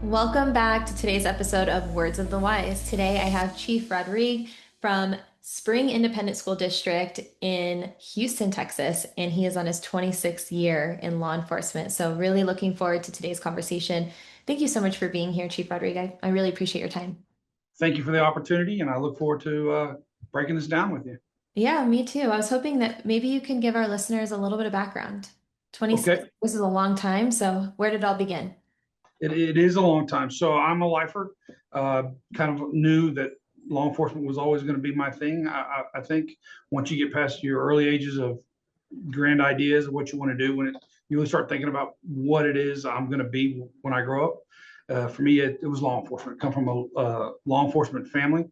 Welcome back to today's episode of Words of the Wise. Today I have Chief Rodrigue from Spring Independent School District in Houston, Texas, and he is on his 26th year in law enforcement. So, really looking forward to today's conversation. Thank you so much for being here, Chief Rodrigue. I really appreciate your time. Thank you for the opportunity, and I look forward to breaking this down with you. Yeah, me too. I was hoping that maybe you can give our listeners a little bit of background. 26, Okay, this is a long time. So, where did it all begin? it is a long time. So I'm a lifer. Kind of knew that law enforcement was always going to be my thing. I think once you get past your early ages of grand ideas of what you want to do, you really start thinking about what it is I'm going to be when I grow up. For me, it was law enforcement. I come from a law enforcement family.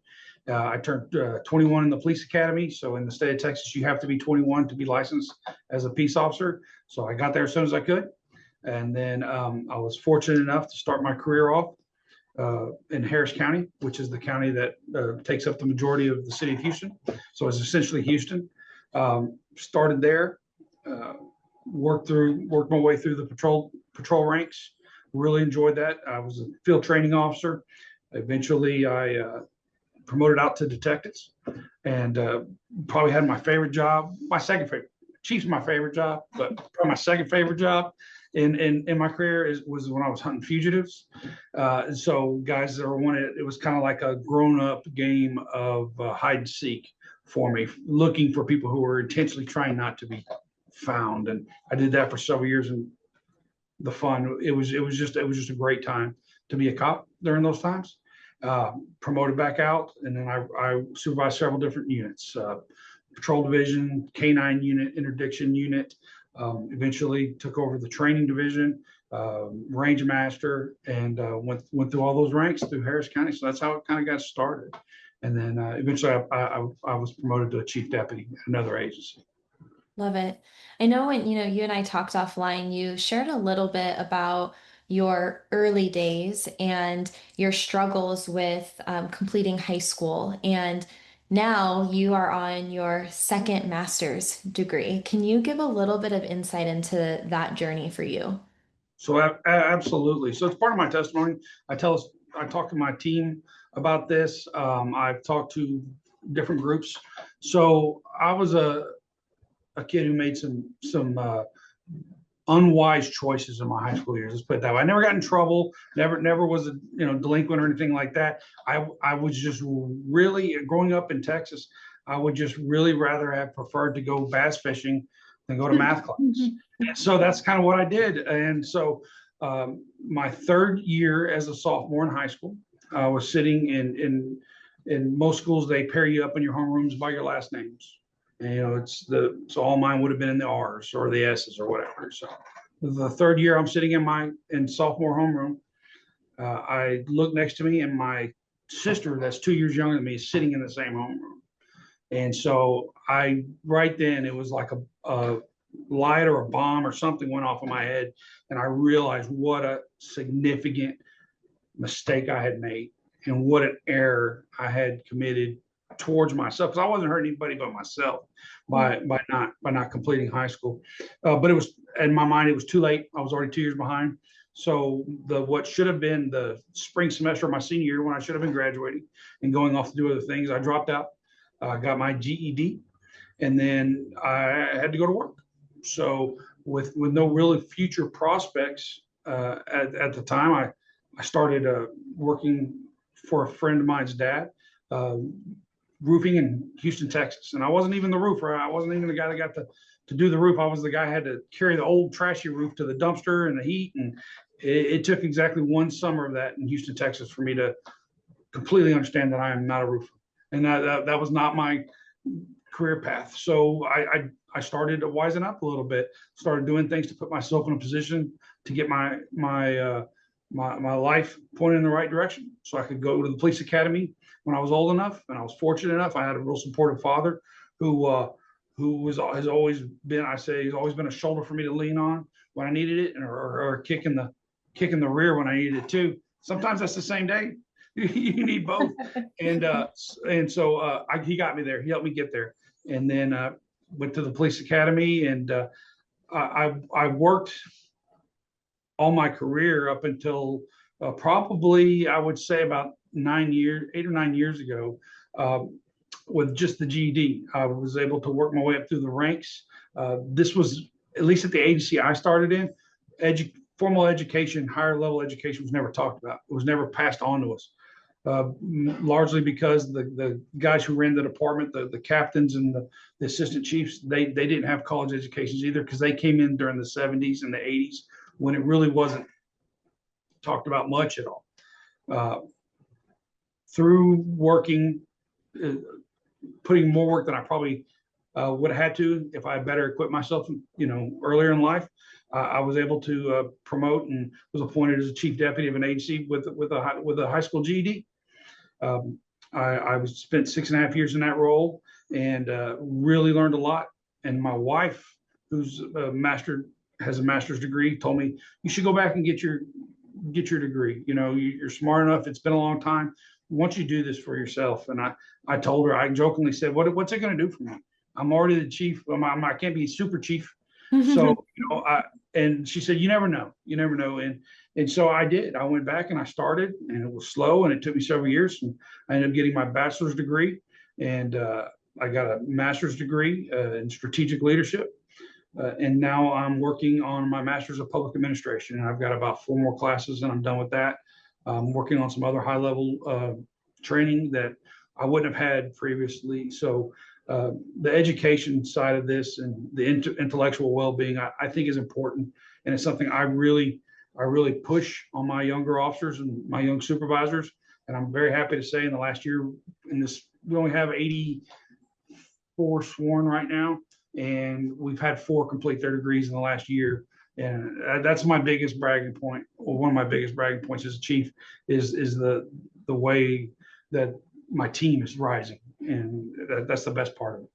I turned 21 in the police academy. So in the state of Texas, you have to be 21 to be licensed as a peace officer. So I got there as soon as I could. And then I was fortunate enough to start my career off in Harris County, which is the county that takes up the majority of the city of Houston. So it's essentially Houston. Started there, uh, worked my way through the patrol ranks. Really enjoyed that. I was a field training officer. Eventually, I promoted out to detectives, and probably had my favorite job. My second favorite, chief's my favorite job, but probably my second favorite job in my career was when I was hunting fugitives. So guys that were wanted, it was kind of like a grown up game of hide and seek for me, looking for people who were intentionally trying not to be found. And I did that for several years, and the fun, it was just a great time to be a cop during those times. Promoted back out, and then I supervised several different units, patrol division, K9 unit, interdiction unit. Eventually took over the training division, range master, and went through all those ranks through Harris County. So that's how it kind of got started. And then eventually I was promoted to a chief deputy at another agency. Love it. I know when you and I talked offline, you shared a little bit about your early days and your struggles with completing high school. And now you are on your second master's degree. Can you give a little bit of insight into that journey for you? So absolutely. So it's part of my testimony. I tell us, I talk to my team about this. I've talked to different groups. So I was a kid who made some unwise choices in my high school years. Let's put it that way. I never got in trouble. Never was a delinquent or anything like that. I was just really growing up in Texas. I would just really rather have preferred to go bass fishing than go to math class. So that's kind of what I did. And so my third year as a sophomore in high school, I was sitting in most schools. They pair you up in your homerooms by your last names. And, so all mine would have been in the R's or the S's or whatever. So the third year, I'm sitting in sophomore homeroom. I look next to me, and my sister, that's 2 years younger than me, is sitting in the same homeroom. And so right then, it was like a light or a bomb or something went off in my head, and I realized what a significant mistake I had made and what an error I had committed towards myself, because I wasn't hurting anybody but myself by not completing high school. But it was, in my mind, it was too late. I was already 2 years behind. So what should have been the spring semester of my senior year, when I should have been graduating and going off to do other things, I dropped out. Got my GED, and then I had to go to work. So with no really future prospects at the time, I started working for a friend of mine's dad, uh, roofing in Houston, Texas. And I wasn't even the roofer. I wasn't even the guy that got to do the roof. I was the guy who had to carry the old trashy roof to the dumpster and the heat. And it took exactly one summer of that in Houston, Texas for me to completely understand that I am not a roofer. And that was not my career path. So I started to wisen up a little bit, started doing things to put myself in a position to get my life pointed in the right direction, so I could go to the police academy when I was old enough. And I was fortunate enough. I had a real supportive father who has always been, I say, he's always been a shoulder for me to lean on when I needed it, or a kick in the rear when I needed it too. Sometimes that's the same day. You need both. And he got me there. He helped me get there. And then went to the police academy, and I worked all my career up until Probably, I would say about 9 years, 8 or 9 years ago, uh, with just the GED. I was able to work my way up through the ranks. This was, at least at the agency I started in, formal education, higher level education was never talked about. It was never passed on to us. Largely because the guys who ran the department, the captains and the assistant chiefs, they didn't have college educations either because they came in during the 70s and the 80s when it really wasn't talked about much at all. Uh, through working, uh, putting more work than I probably would have had to if I had better equipped myself, earlier in life. I was able to promote and was appointed as a chief deputy of an agency with a high school GED. Um, I was spent 6.5 years in that role and really learned a lot. And my wife, who's has a master's degree, told me you should go back and get your degree. You're smart enough. It's been a long time. Once you do this for yourself, and I told her, I jokingly said, what's it going to do for me? I'm already the chief. I can't be super chief. So, and she said, you never know. And so I did. I went back and I started, and it was slow, and it took me several years. And I ended up getting my bachelor's degree, and I got a master's degree in strategic leadership. And now I'm working on my master's of public administration, and I've got about 4 more classes, and I'm done with that. I'm working on some other high level training that I wouldn't have had previously. So the education side of this and the intellectual well-being, I think is important, and it's something I really push on my younger officers and my young supervisors. And I'm very happy to say, in the last year, we only have 84 sworn right now, and we've had 4 complete their degrees in the last year. And that's my biggest bragging point, or one of my biggest bragging points as a chief, is the way that my team is rising, and that's the best part of it.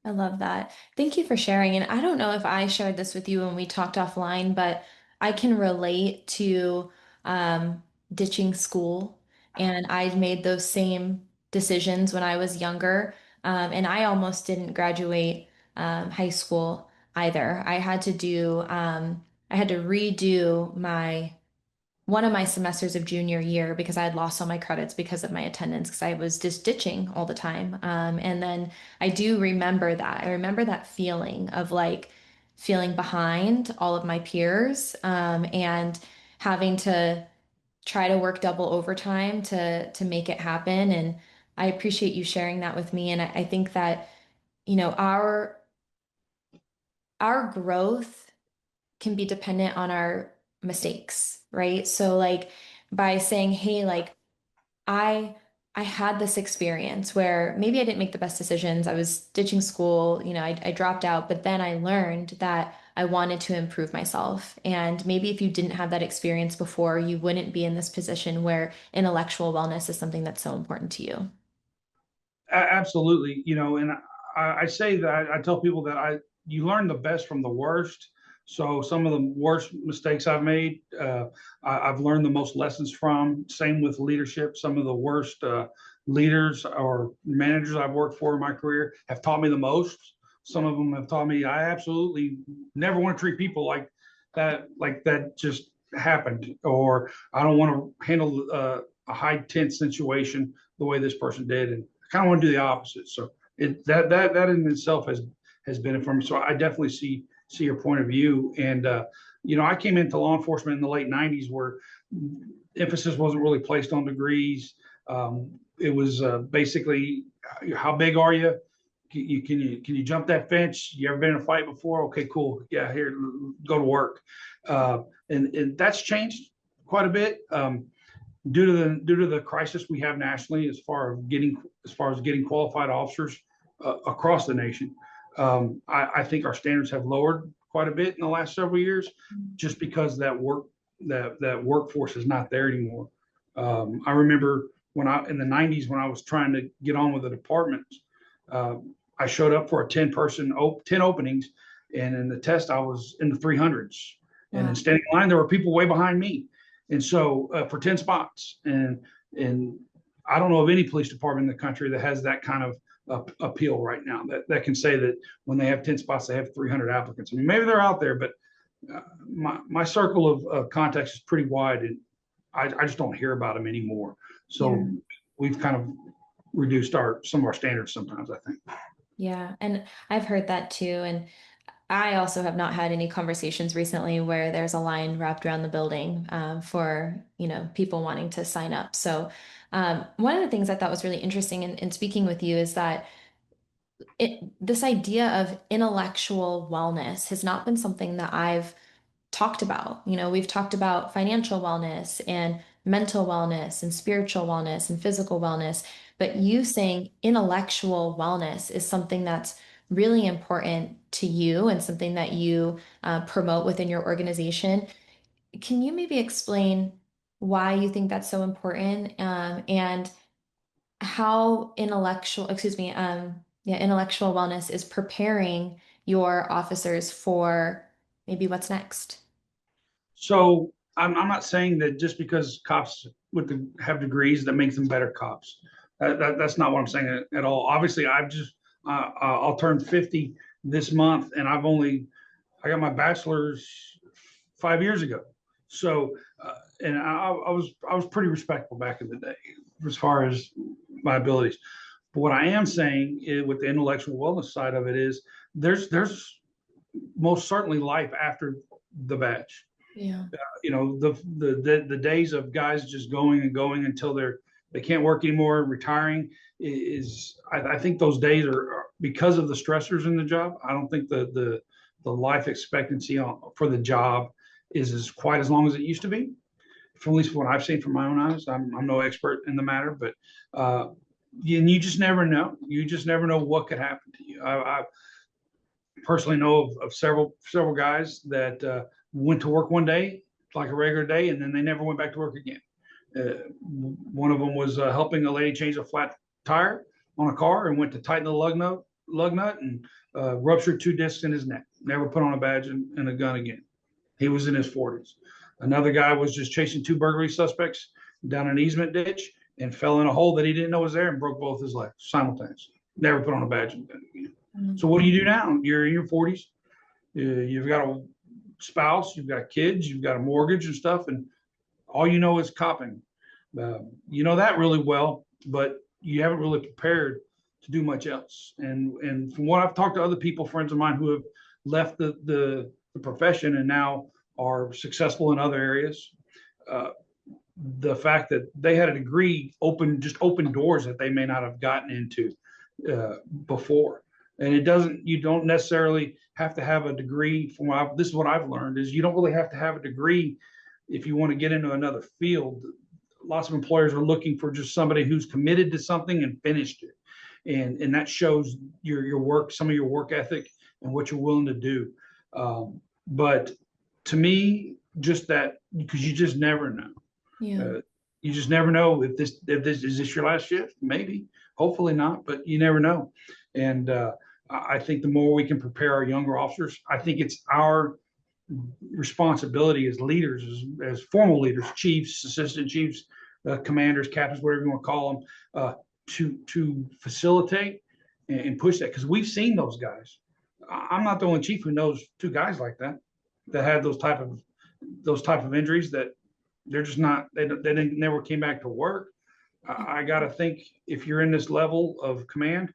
I love that. Thank you for sharing. And I don't know if I shared this with you when we talked offline, but I can relate to um, ditching school. And I made those same decisions when I was younger. And I almost didn't graduate high school either. I had to redo one of my semesters of junior year because I had lost all my credits because of my attendance because I was just ditching all the time. And then I do remember that. I remember that feeling of like feeling behind all of my peers, and having to try to work double overtime to make it happen. And I appreciate you sharing that with me. And I think that, you know, our growth can be dependent on our mistakes, right? So like by saying, hey, like I I had this experience where maybe I didn't make the best decisions. I was ditching school, I dropped out, but then I learned that I wanted to improve myself. And maybe if you didn't have that experience before, you wouldn't be in this position where intellectual wellness is something that's so important to you. Absolutely, and I say that I tell people that you learn the best from the worst. So some of the worst mistakes I've made, I've learned the most lessons from. Same with leadership. Some of the worst leaders or managers I've worked for in my career have taught me the most. Some of them have taught me I absolutely never want to treat people like that just happened, or I don't want to handle a high tense situation the way this person did, and kind of want to do the opposite. So that in itself has been it for me. So I definitely see your point of view. And I came into law enforcement in the late '90s, where emphasis wasn't really placed on degrees. It was basically, how big are you? Can you jump that fence? You ever been in a fight before? Okay, cool. Yeah, here, go to work. And that's changed quite a bit. Due to the crisis we have nationally as far as getting qualified officers across the nation. I think our standards have lowered quite a bit in the last several years, just because that workforce is not there anymore. I remember in the '90s, when I was trying to get on with the department, uh, I showed up for a 10 openings, and in the test I was in the 300s, and in Wow. standing in line there were people way behind me, and so for 10 spots. And I don't know of any police department in the country that has that kind of appeal right now, that can say that when they have 10 spots they have 300 applicants. I mean, maybe they're out there, but my circle of contacts is pretty wide, I just don't hear about them anymore. Yeah. So we've kind of reduced our some of our standards sometimes, I think. Yeah. And I've heard that too. And I also have not had any conversations recently where there's a line wrapped around the building for, people wanting to sign up. So, one of the things I thought was really interesting in speaking with you is that this idea of intellectual wellness has not been something that I've talked about. We've talked about financial wellness and mental wellness and spiritual wellness and physical wellness, but you saying intellectual wellness is something that's really important to you and something that you promote within your organization. Can you maybe explain why you think that's so important, and how intellectual wellness is preparing your officers for maybe what's next? So I'm not saying that just because cops have degrees that makes them better cops. That's not what I'm saying at all. Obviously, I'll turn 50 this month, and I got my bachelor's 5 years ago. So and I was pretty respectful back in the day as far as my abilities. But what I am saying is, with the intellectual wellness side of it, is there's most certainly life after the badge. Yeah. The days of guys just going and going until they can't work anymore, retiring is I think those days are because of the stressors in the job. I don't think the life expectancy for the job is as quite as long as it used to be. From at least what I've seen from my own eyes. I'm no expert in the matter, but and you just never know. You just never know what could happen to you. I personally know of several guys that went to work one day like a regular day, and then they never went back to work again. One of them was helping a lady change a flat tire on a car and went to tighten the lug nut and ruptured two discs in his neck. Never put on a badge and a gun again. He was in his 40s. Another guy was just chasing two burglary suspects down an easement ditch and fell in a hole that he didn't know was there and broke both his legs simultaneously. Never put on a badge again. Mm. So what do you do now? You're in your 40s. You've got a spouse, you've got kids, you've got a mortgage and stuff, and all you know is copping. You know that really well, but you haven't really prepared to do much else. And from what I've talked to other people, friends of mine who have left the profession and now are successful in other areas, uh, the fact that they had a degree open doors that they may not have gotten into before. And you don't necessarily have to have a degree. This is what I've learned is you don't really have to have a degree if you want to get into another field. Lots of employers are looking for just somebody who's committed to something and finished it. And that shows your work, some of your work ethic and what you're willing to do. But to me, just that, because you just never know. Yeah. You just never know if this is this your last shift, maybe, hopefully not, but you never know. And I think the more we can prepare our younger officers, I think it's our responsibility as leaders, as formal leaders, chiefs, assistant chiefs, commanders, captains, whatever you want to call them, to facilitate and push that, because we've seen those guys. I'm not the only chief who knows two guys like that had those type of injuries that they're just not they never came back to work. I got to think if you're in this level of command,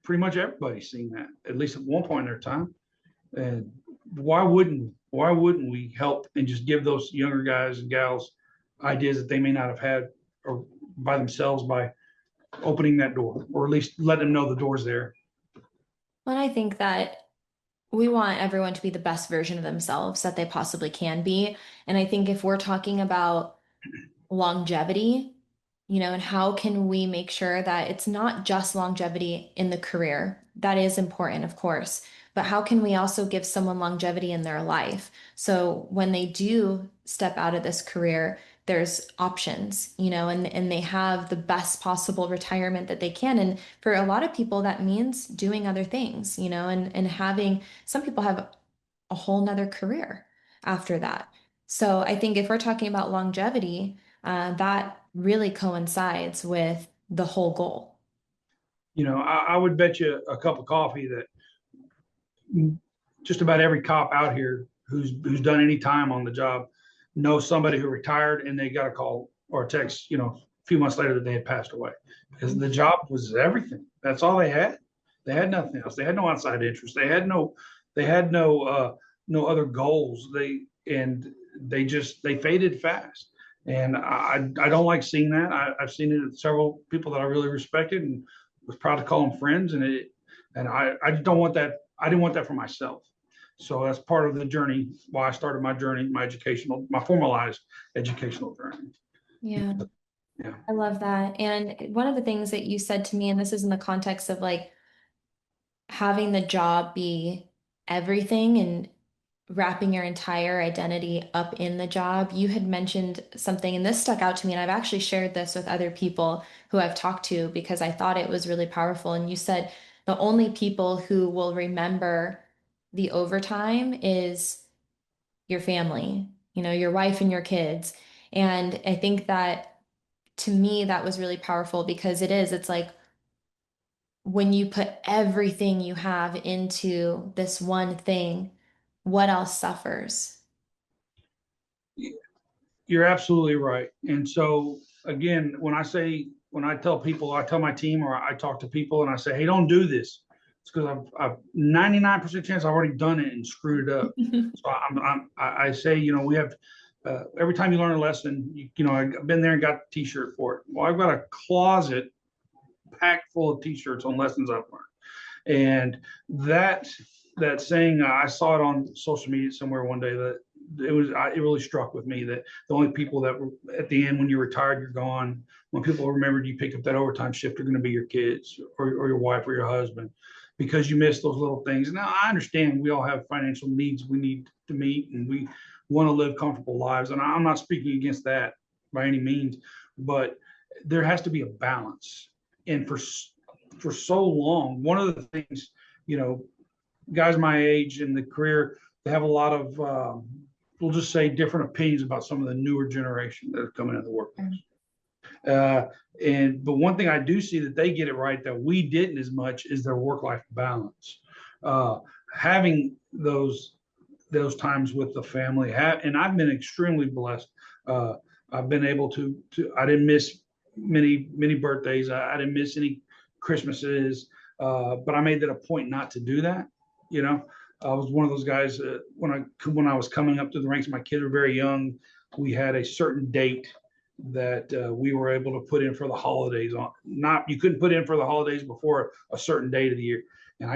pretty much everybody's seen that at least at one point in their time. And why wouldn't we help and just give those younger guys and gals ideas that they may not have had or by themselves by opening that door, or at least let them know the door's there. Well, I think that we want everyone to be the best version of themselves that they possibly can be. And I think if we're talking about longevity, and how can we make sure that it's not just longevity in the career? That is important, of course, but how can we also give someone longevity in their life? So when they do step out of this career, there's options, and they have the best possible retirement that they can. And for a lot of people, that means doing other things, and having some people have a whole nother career after that. So I think if we're talking about longevity, that really coincides with the whole goal. I would bet you a cup of coffee that just about every cop out here who's done any time on the job know somebody who retired and they got a call or a text, a few months later that they had passed away because the job was everything. That's all they had. They had nothing else. They had no outside interest. They had no other goals. They faded fast. And I don't like seeing that. I've seen it at several people that I really respected and was proud to call them friends. And I don't want that. I didn't want that for myself. So that's part of the journey. Why I started my journey, my formalized educational journey. Yeah, Yeah. I love that. And one of the things that you said to me, and this is in the context of like having the job be everything and wrapping your entire identity up in the job, you had mentioned something, and this stuck out to me, and I've actually shared this with other people who I've talked to because I thought it was really powerful. And you said the only people who will remember the overtime is your family, your wife and your kids. And I think that to me, that was really powerful because it's like when you put everything you have into this one thing, what else suffers? You're absolutely right. And so again, when I tell people, I tell my team or I talk to people and I say, hey, don't do this. It's because I've 99% chance I've already done it and screwed it up. So I say, we have every time you learn a lesson, I've been there and got a t-shirt for it. Well, I've got a closet packed full of t-shirts on lessons I've learned. And that saying, I saw it on social media somewhere one day that it really struck with me that the only people that were at the end when you're retired, you're gone. When people remembered you picked up that overtime shift, are going to be your kids or your wife or your husband because you missed those little things. Now I understand we all have financial needs we need to meet and we want to live comfortable lives. And I'm not speaking against that by any means, but there has to be a balance. And for so long, one of the things, you know, guys my age in the career, they have a lot of, we'll just say, different opinions about some of the newer generation that are coming into the workforce. Uh, but one thing I do see that they get it right that we didn't as much is their work-life balance. Uh, Having those times with the family, and I've been extremely blessed. Uh, I've been able to. I didn't miss many birthdays. I didn't miss any Christmases, but I made that a point not to do that. You know, I was one of those guys when I was coming up to the ranks. My kids were very young. We had a certain date that we were able to put in for the holidays on. Not you couldn't put in for the holidays before a certain date of the year, and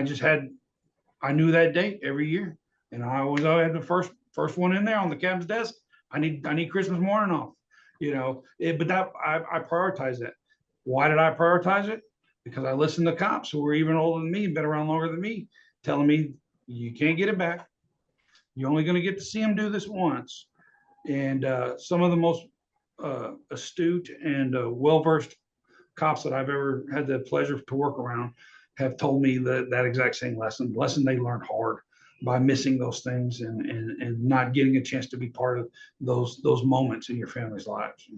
I knew that date every year, and I had the first one in there on the captain's desk. I need Christmas morning off, But I prioritize that. Why did I prioritize it? Because I listened to cops who were even older than me, been around longer than me, telling me you can't get it back. You're only going to get to see them do this once. And some of the most astute and well versed cops that I've ever had the pleasure to work around have told me that exact same lesson they learned hard by missing those things and not getting a chance to be part of those moments in your family's lives.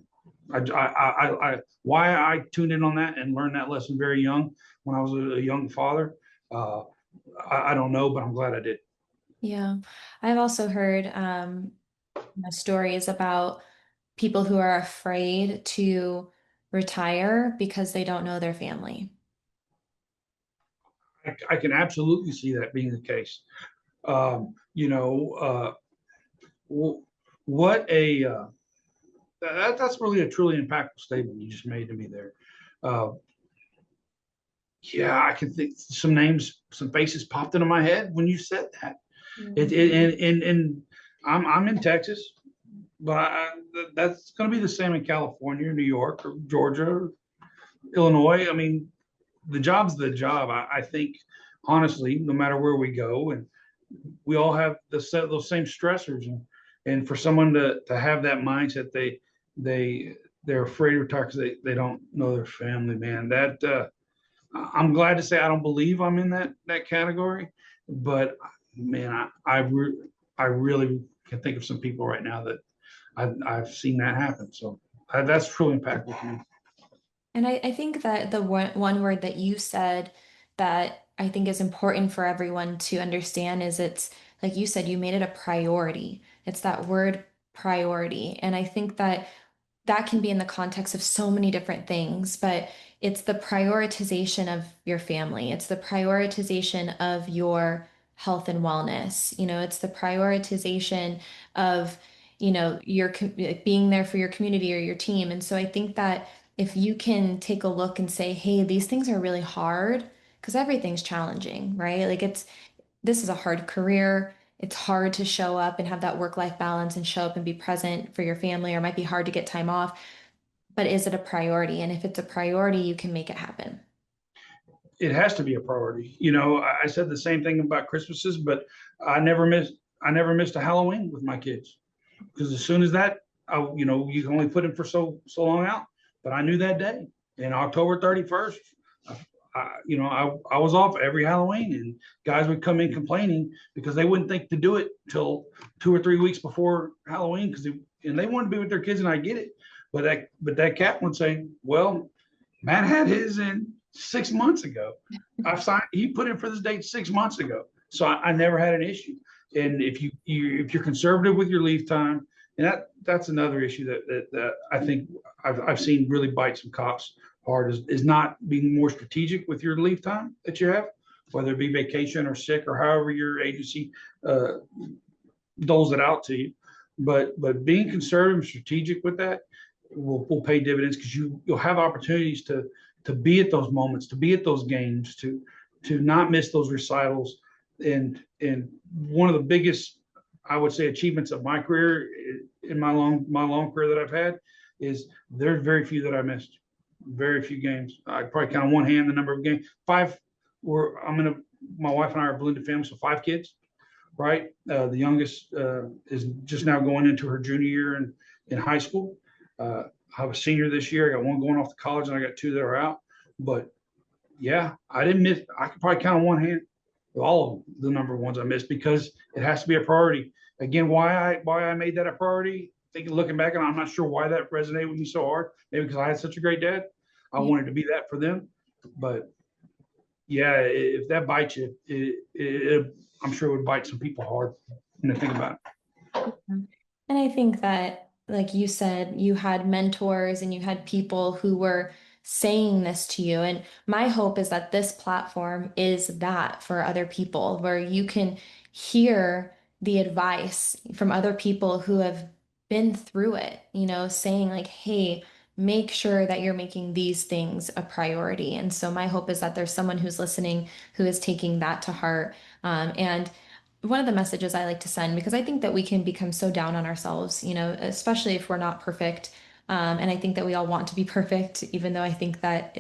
Why I tuned in on that and learned that lesson very young when I was a young father. Uh, I don't know, but I'm glad I did. Yeah. I've also heard stories about people who are afraid to retire because they don't know their family. I can absolutely see that being the case. Um, you know, uh, what a that's really a truly impactful statement you just made to me there. Uh, yeah, I can think some names, some faces popped into my head when you said that. Mm. And I'm in Texas, but that's going to be the same in California, New York, or Georgia, Illinois. I mean, the job's the job. I think honestly, no matter where we go, and we all have those same stressors, and for someone to have that mindset, they they're afraid to retire because they don't know their family. Man, that I'm glad to say I don't believe I'm in that category, but man, I really can think of some people right now that I've seen that happen. So that's truly impactful to me. And I think that the one word that you said that I think is important for everyone to understand is it's like you said, you made it a priority. It's that word priority. And I think that that can be in the context of so many different things, but it's the prioritization of your family. It's the prioritization of your health and wellness. It's the prioritization of, your being there for your community or your team. And so I think that if you can take a look and say, hey, these things are really hard because everything's challenging, right? Like this is a hard career. It's hard to show up and have that work-life balance and show up and be present for your family, or it might be hard to get time off, but is it a priority? And if it's a priority, you can make it happen. It has to be a priority. I said the same thing about Christmases, but I never missed I never missed a Halloween with my kids because as soon as that, you can only put them for so long out. But I knew that day, and October 31st, I was off every Halloween, and guys would come in complaining because they wouldn't think to do it till 2 or 3 weeks before Halloween and they wanted to be with their kids, and I get it. But that cat would say, "Well, Matt had his in 6 months ago. I've signed. He put in for this date 6 months ago, so I never had an issue. And if you're conservative with your leave time, and that's another issue that I think I've seen really bite some cops hard is not being more strategic with your leave time that you have, whether it be vacation or sick or however your agency uh, doles it out to you. But being conservative and strategic with that will pay dividends because you'll have opportunities to be at those moments, to be at those games, to not miss those recitals. And one of the biggest, I would say, achievements of my career in my long career that I've had is there's very few that I missed. Very few games. I probably count on one hand the number of games. Five. My wife and I are a blended family, so 5 kids, right? The youngest is just now going into her junior year in high school. I have a senior this year. I got one going off to college, and I got two that are out. But yeah, I didn't miss. I could probably count on one hand all of the number of ones I missed because it has to be a priority. Again, why I made that a priority. Thinking, looking back, and I'm not sure why that resonated with me so hard. Maybe because I had such a great dad. I Yeah. wanted to be that for them. But yeah, if that bites you, I'm sure it would bite some people hard when they think about it. And I think that, like you said, you had mentors and you had people who were saying this to you. And my hope is that this platform is that for other people, where you can hear the advice from other people who have been through it, saying, like, hey, make sure that you're making these things a priority. And so my hope is that there's someone who's listening who is taking that to heart. And one of the messages I like to send, because I think that we can become so down on ourselves, especially if we're not perfect. And I think that we all want to be perfect, even though I think that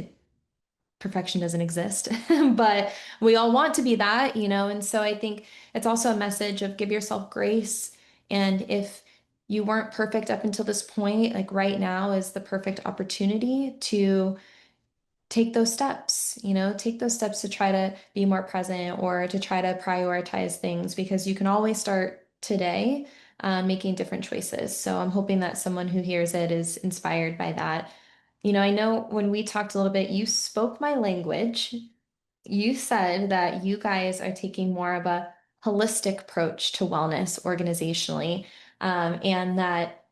perfection doesn't exist. But we all want to be that, and so I think it's also a message of give yourself grace. And if you weren't perfect up until this point, like right now is the perfect opportunity to take those steps to try to be more present or to try to prioritize things because you can always start today making different choices. So I'm hoping that someone who hears it is inspired by that. I know when we talked a little bit, you spoke my language. You said that you guys are taking more of a holistic approach to wellness organizationally, and that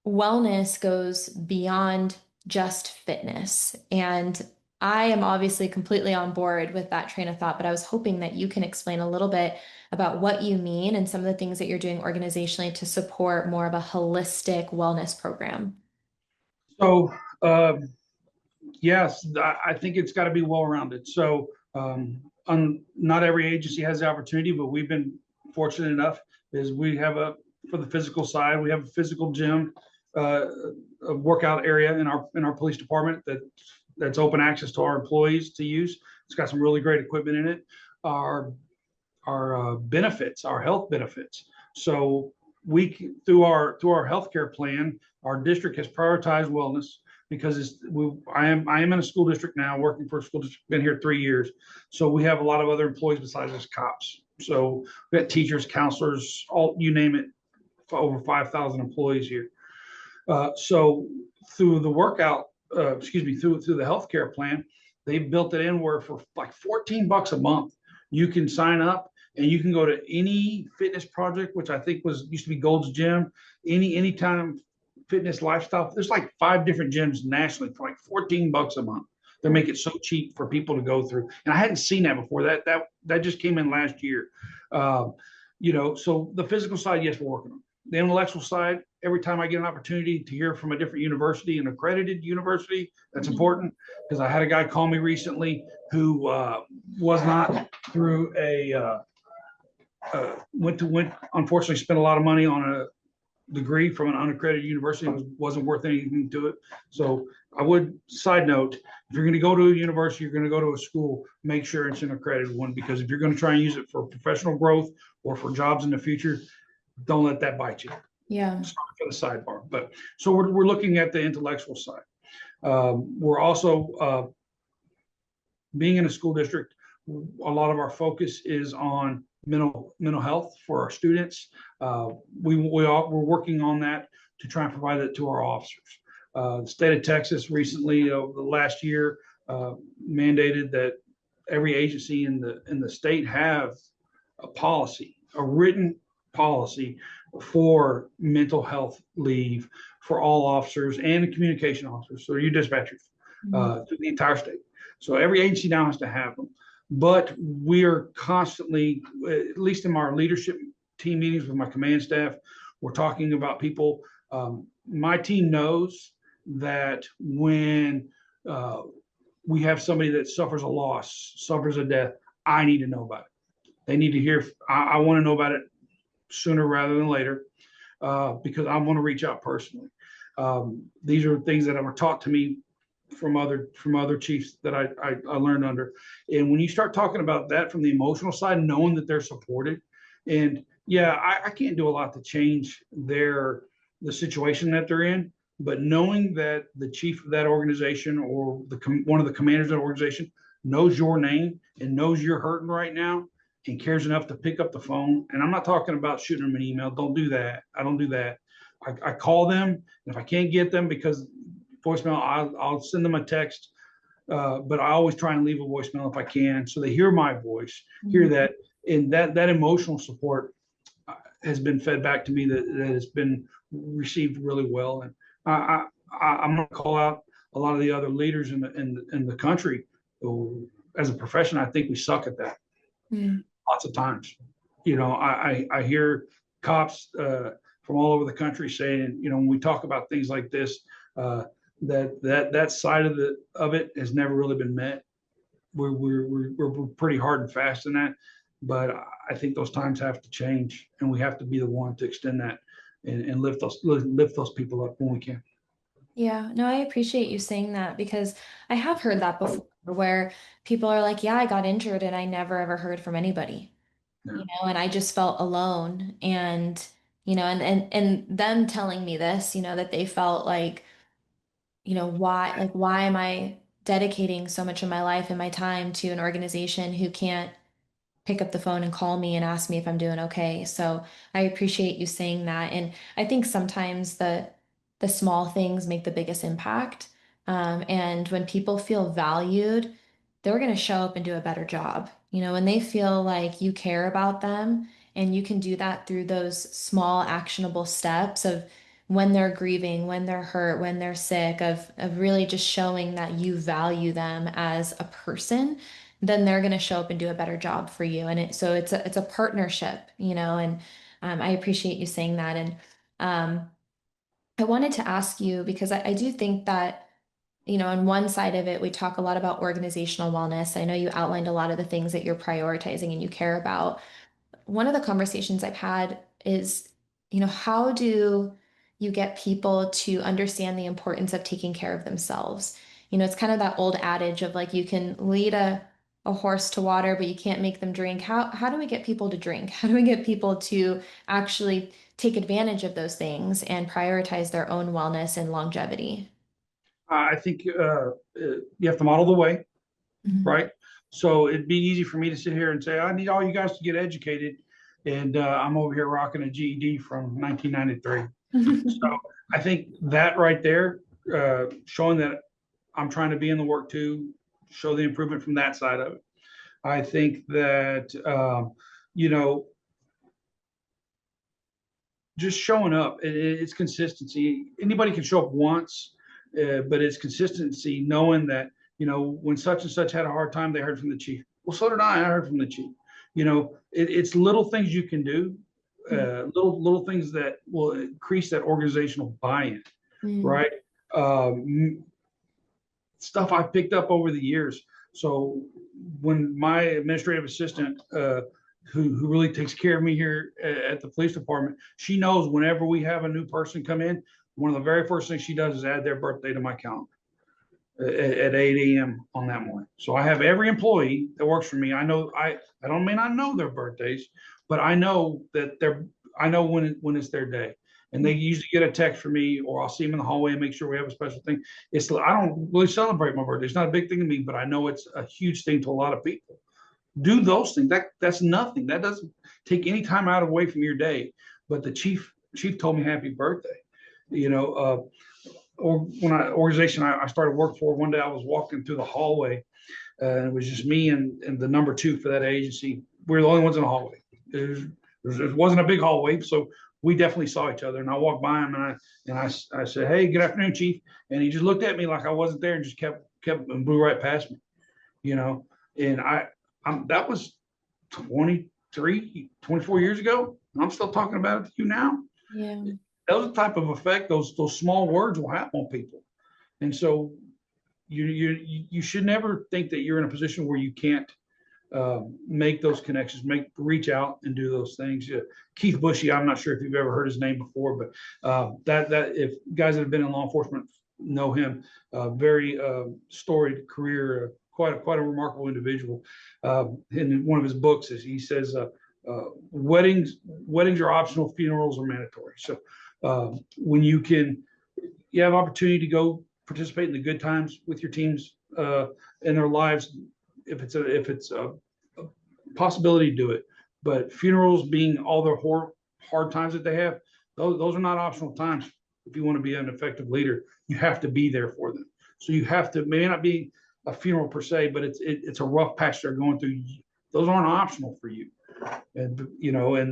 wellness goes beyond just fitness. And I am obviously completely on board with that train of thought, but I was hoping that you can explain a little bit about what you mean and some of the things that you're doing organizationally to support more of a holistic wellness program. So yes, I think it's got to be well rounded. So not every agency has the opportunity, but we've been fortunate enough is we have for the physical side, we have a physical gym, a workout area in our police department that's open access to our employees to use. It's got some really great equipment in it. Our benefits, our health benefits. So through our healthcare plan, our district has prioritized wellness because I am in a school district now, working for a school district, been here 3 years. So we have a lot of other employees besides just cops. So we got teachers, counselors, all you name it, for over 5,000 employees here. So through the through the healthcare plan, they built it in where for like $14 a month, you can sign up and you can go to any fitness project, which I think was used to be Gold's Gym, anytime fitness lifestyle. There's like 5 different gyms nationally for like $14 a month. They make it so cheap for people to go through, and I hadn't seen that before. That just came in last year. Um, so the physical side, yes, we're working on. The intellectual side, every time I get an opportunity to hear from a different university, an accredited university, that's important, because I had a guy call me recently who was not through went unfortunately spent a lot of money on a degree from an unaccredited university. It wasn't worth anything to it. So I would, side note, if you're going to go to a university, you're going to go to a school, make sure it's an accredited one, because if you're going to try and use it for professional growth or for jobs in the future, don't let that bite you. Yeah. Sorry for the sidebar. But so we're looking at the intellectual side. We're also being in a school district, a lot of our focus is on mental health for our students. We're working on that to try and provide it to our officers. The state of Texas recently, over the last year, mandated that every agency in the state have a policy, a written policy for mental health leave for all officers and communication officers. So you dispatchers through the entire state. So every agency now has to have them. But we are constantly, at least in our leadership team meetings with my command staff, we're talking about people. My team knows that when we have somebody that suffers a loss, suffers a death, I need to know about it. They need to hear. I want to know about it sooner rather than later, because I want to reach out personally. These are things that were taught to me from other chiefs that I learned under. And when you start talking about that from the emotional side, knowing that they're supported, and yeah, I can't do a lot to change the situation that they're in, but knowing that the chief of that organization or one of the commanders of that organization knows your name and knows you're hurting right now and cares enough to pick up the phone. And I'm not talking about shooting them an email. Don't do that. I don't do that. I call them. And if I can't get them because voicemail, I'll send them a text. But I always try and leave a voicemail if I can, so they hear my voice, hear that, and that emotional support has been fed back to me that has been received really well. And I'm going to call out a lot of the other leaders in the country who, as a profession, I think we suck at that. Lots of times. I hear cops from all over the country saying, when we talk about things like this, that side of it has never really been met. We're pretty hard and fast in that, but I think those times have to change, and we have to be the one to extend that and lift those people up when we can. Yeah, no, I appreciate you saying that because I have heard that before where people are like, yeah, I got injured and I never ever heard from anybody, Yeah. and I just felt alone. And, and them telling me this, that they felt like, why am I dedicating so much of my life and my time to an organization who can't pick up the phone and call me and ask me if I'm doing okay. So I appreciate you saying that. And I think sometimes the small things make the biggest impact. And when people feel valued, they're going to show up and do a better job. When they feel like you care about them, and you can do that through those small actionable steps of when they're grieving, when they're hurt, when they're sick, of really just showing that you value them as a person, then they're going to show up and do a better job for you. And so it's a partnership, and I appreciate you saying that. And I wanted to ask you because I do think that, on one side of it, we talk a lot about organizational wellness. I know you outlined a lot of the things that you're prioritizing and you care about. One of the conversations I've had is, how do you get people to understand the importance of taking care of themselves? It's kind of that old adage of like you can lead a horse to water, but you can't make them drink. How do we get people to drink? How do we get people to actually take advantage of those things and prioritize their own wellness and longevity? I think you have to model the way, Mhm. right? So it'd be easy for me to sit here and say, I need all you guys to get educated. And I'm over here rocking a GED from 1993. So I think that right there, showing that I'm trying to be in the work too, show the improvement from that side of it. I think that you know, just showing up. It's consistency. Anybody can show up once, but it's consistency, knowing that, when such and such had a hard time, they heard from the chief. Well, so did I. I heard from the chief. It's little things you can do, little things that will increase that organizational buy-in, Mm. right? Stuff I've picked up over the years. So when my administrative assistant, who really takes care of me here at the police department, she knows whenever we have a new person come in, one of the very first things she does is add their birthday to my calendar at 8 a.m. on that morning. So I have every employee that works for me. I don't may not know their birthdays, but I know that I know when it's their day. And they usually get a text from me, or I'll see them in the hallway and make sure we have a special thing. I don't really celebrate my birthday. It's not a big thing to me, but I know it's a huge thing to a lot of people. Do those things. That's nothing. That doesn't take any time out away from your day. But the chief told me happy birthday. You know, or when organization I started work for, one day I was walking through the hallway, and it was just me and the number two for that agency. We were the only ones in the hallway. It wasn't a big hallway, so we definitely saw each other. And I walked by him, and I said, "Hey, good afternoon, chief." And he just looked at me like I wasn't there and just kept and blew right past me. You know, and that was 23, 24 years ago. I'm still talking about it to you now. Yeah. That was the type of effect those small words will have on people. And so you should never think that you're in a position where you can't make those connections, reach out and do those things. Keith Bushy, I'm not sure if you've ever heard his name before, but that if guys that have been in law enforcement know him, very storied career, quite a remarkable individual. In one of his books, he says, weddings are optional, funerals are mandatory. So when you have opportunity to go participate in the good times with your teams in their lives, if it's a possibility, do it. But funerals being all the hard times that they have, those are not optional times. If you want to be an effective leader, you have to be there for them. So you have to, may not be a funeral per se, but it's a rough patch they're going through. Those aren't optional for you. And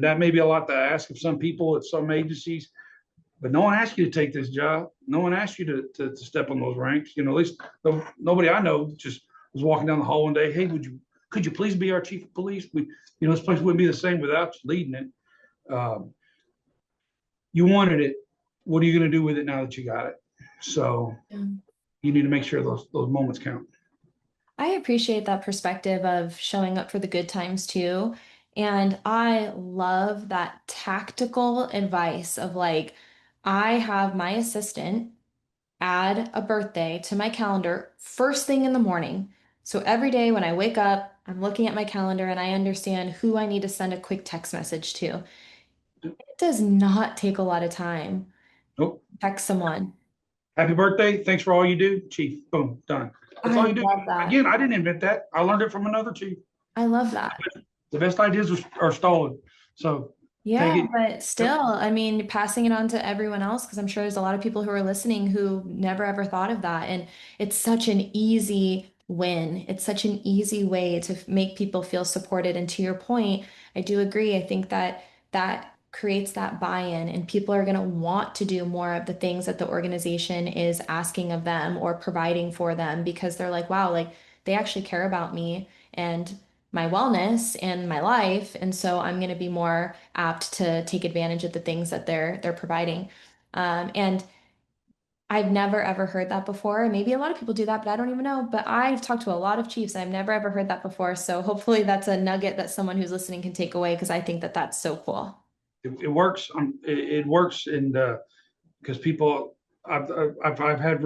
that may be a lot to ask of some people at some agencies, but no one asked you to take this job. No one asked you to step on those ranks. At least nobody I know just was walking down the hall one day. Hey, could you please be our chief of police? This place wouldn't be the same without you leading it. You wanted it. What are you going to do with it now that you got it? So Yeah. you need to make sure those moments count. I appreciate that perspective of showing up for the good times too. And I love that tactical advice of like, I have my assistant add a birthday to my calendar first thing in the morning. So every day when I wake up, I'm looking at my calendar and I understand who I need to send a quick text message to. It does not take a lot of time Nope. to text someone. Happy birthday. Thanks for all you do, chief. Boom, done. That's I all you do. love that. Again, I didn't invent that. I learned it from another chief. I love that. The best ideas are stolen. So take Yeah, it. but Yep. still, I mean, passing it on to everyone else, because I'm sure there's a lot of people who are listening who never ever thought of that. And it's such an easy win. It's such an easy way to make people feel supported. And to your point, I do agree. I think that that creates that buy-in, and people are going to want to do more of the things that the organization is asking of them or providing for them because they're like, wow, like they actually care about me. And my wellness and my life, and so I'm going to be more apt to take advantage of the things that they're providing. And I've never ever heard that before. Maybe a lot of people do that, but I don't even know. But I've talked to a lot of chiefs, and I've never ever heard that before. So hopefully that's a nugget that someone who's listening can take away because I think that that's so cool. It works. It works, and because people, I've had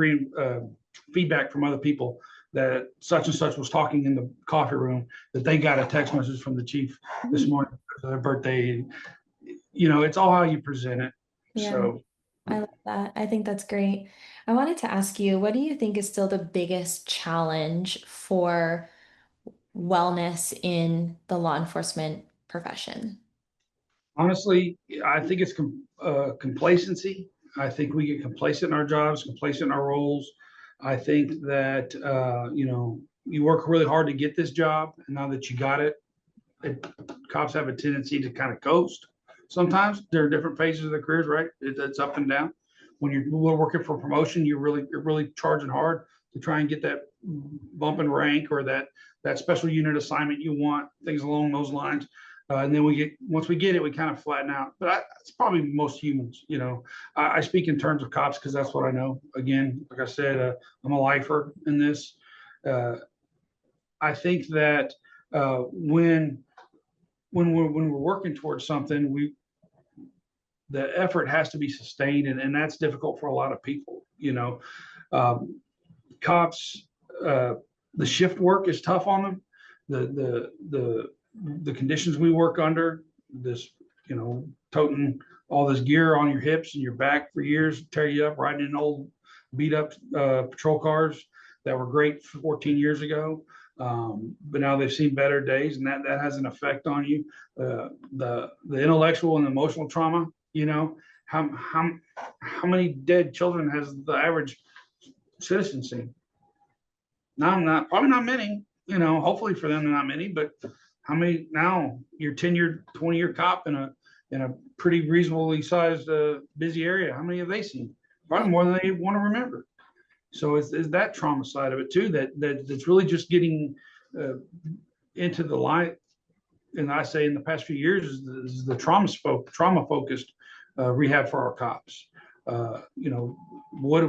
feedback from other people that such and such was talking in the coffee room that they got a text message from the chief this Mhm. morning for their birthday. It's all how you present it. Yeah, So I love that. I think that's great. I wanted to ask you, what do you think is still the biggest challenge for wellness in the law enforcement profession? honestly, I think it's complacency. I think we get complacent in our jobs, complacent in our roles. I think that you work really hard to get this job, and now that you got it, it cops have a tendency to kind of coast. Sometimes there are different phases of their careers, right? It's up and down. When you're working for promotion, you're really charging hard to try and get that bump in rank or that special unit assignment you want, things along those lines. And then once we get it, we kind of flatten out. But it's probably most humans, you know. I speak in terms of cops because that's what I know. Again, like I said, I'm a lifer in this. Uh, I think that when we're working towards something, the effort has to be sustained, and that's difficult for a lot of people. You know, um, cops, uh, the shift work is tough on them. The conditions we work under, this, toting all this gear on your hips and your back for years, tear you up, riding in old beat up patrol cars that were great 14 years ago. But now they've seen better days, and that has an effect on you. The intellectual and emotional trauma. How many dead children has the average citizen seen? Not probably not many. Hopefully for them, not many. But how many now? You're 10-year, 20-year cop in a pretty reasonably sized busy area. How many have they seen? Probably more than they want to remember. So it's that trauma side of it too that's really just getting uh, into the light. And I say in the past few years is the trauma focused rehab for our cops. What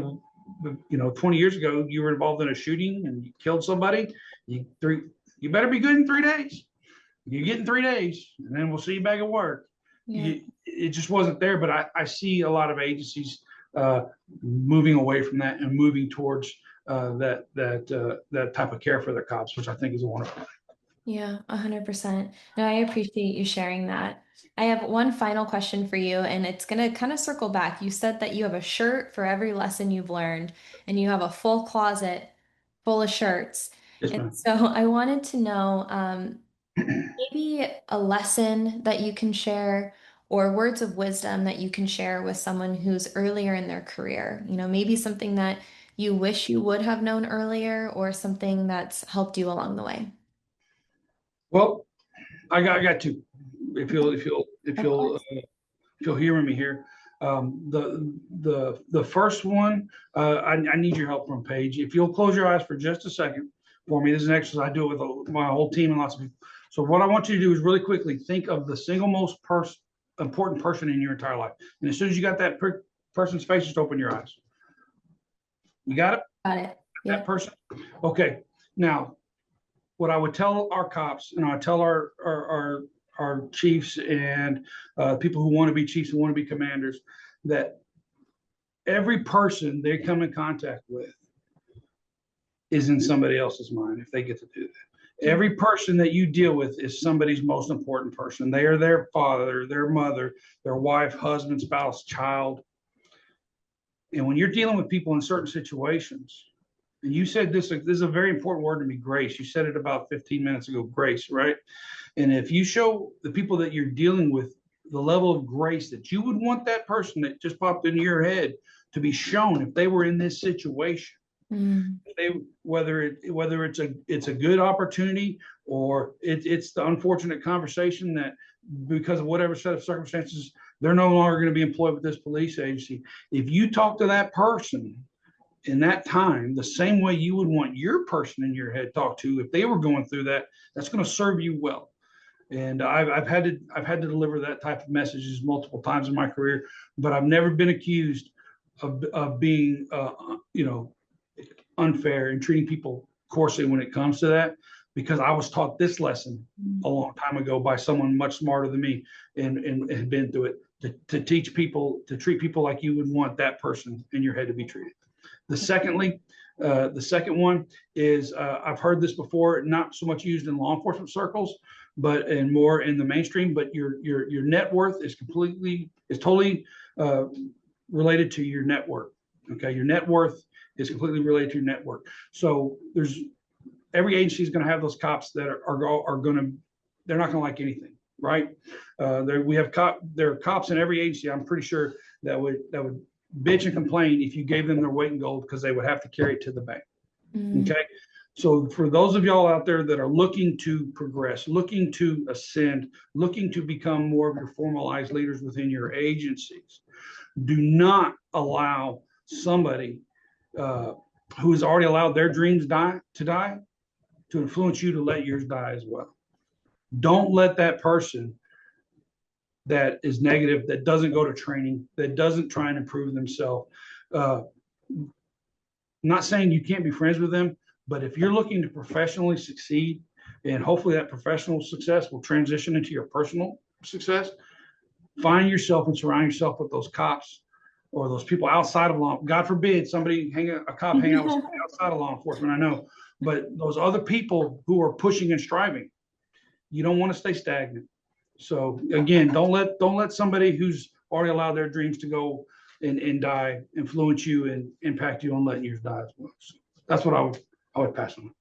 20 years ago you were involved in a shooting and you killed somebody. You better be good in 3 days. You get in 3 days, and then we'll see you back at work. Yeah. It just wasn't there, but I see a lot of agencies moving away from that and moving towards that type of care for their cops, which I think is a wonderful thing. Yeah, 100%. No, I appreciate you sharing that. I have one final question for you, and it's going to kind of circle back. You said that you have a shirt for every lesson you've learned, and you have a full closet full of shirts. Yes, And ma'am. so I wanted to know maybe a lesson that you can share or words of wisdom that you can share with someone who's earlier in their career. Maybe something that you wish you would have known earlier or something that's helped you along the way. Well, I got two. If you'll if you'll if Of you'll course. if you'll hear me here, the first one, I need your help from Paige. If you'll close your eyes for just a second for me, this is an exercise I do it with my whole team and lots of people. So what I want you to do is really quickly think of the single most important person in your entire life, and as soon as you got that person's face, just open your eyes. You got it? Got it. That Yep. person? Okay. Now, what I would tell our cops, and I tell our chiefs and people who want to be chiefs and want to be commanders, that every person they come in contact with is in somebody else's mind if they get to do that. Mm. Every person that you deal with is somebody's most important person. They are their father, their mother, their wife, husband, spouse, child. And when you're dealing with people in certain situations, and you said this is a very important word to me, grace. You said it about 15 minutes ago, grace, right? And if you show the people that you're dealing with the level of grace that you would want that person that just popped into your head to be shown if they were in this situation, Mm. whether it's a good opportunity or it's the unfortunate conversation that because of whatever set of circumstances they're no longer going to be employed with this police agency. If you talk to that person in that time the same way you would want your person in your head talked to if they were going through that, that's going to serve you well. And I've had to deliver that type of messages multiple times in my career, but I've never been accused of being unfair and treating people coarsely when it comes to that, because I was taught this lesson a long time ago by someone much smarter than me and had been through it, to teach people to treat people like you would want that person in your head to be treated. The second one is I've heard this before, not so much used in law enforcement circles, but and more in the mainstream. But your net worth is totally related to your network. Okay, your net worth is completely related to your network. So every agency is going to have those cops that are going to, they're not going to like anything, right? There are cops in every agency. I'm pretty sure that would bitch and complain if you gave them their weight in gold because they would have to carry it to the bank. Mm. Okay. So for those of y'all out there that are looking to progress, looking to ascend, looking to become more of your formalized leaders within your agencies, do not allow somebody uh, who has already allowed their dreams die to influence you to let yours die as well. Don't let that person that is negative, that doesn't go to training, that doesn't try and improve themselves. I'm not saying you can't be friends with them, but if you're looking to professionally succeed, and hopefully that professional success will transition into your personal success, find yourself and surround yourself with those cops or those people outside of law. God forbid somebody a cop hang out with somebody outside of law enforcement. I know, but those other people who are pushing and striving, you don't want to stay stagnant. So again, don't let somebody who's already allowed their dreams to go and die influence you and impact you on letting yours die as well. So that's what I would pass on.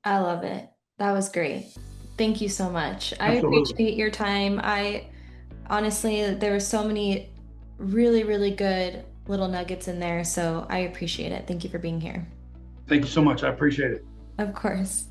I love it. That was great. Thank you so much. I Absolutely. appreciate your time. I honestly, there were so many really, really good little nuggets in there, so I appreciate it. Thank you for being here. Thank you so much. I appreciate it. Of course.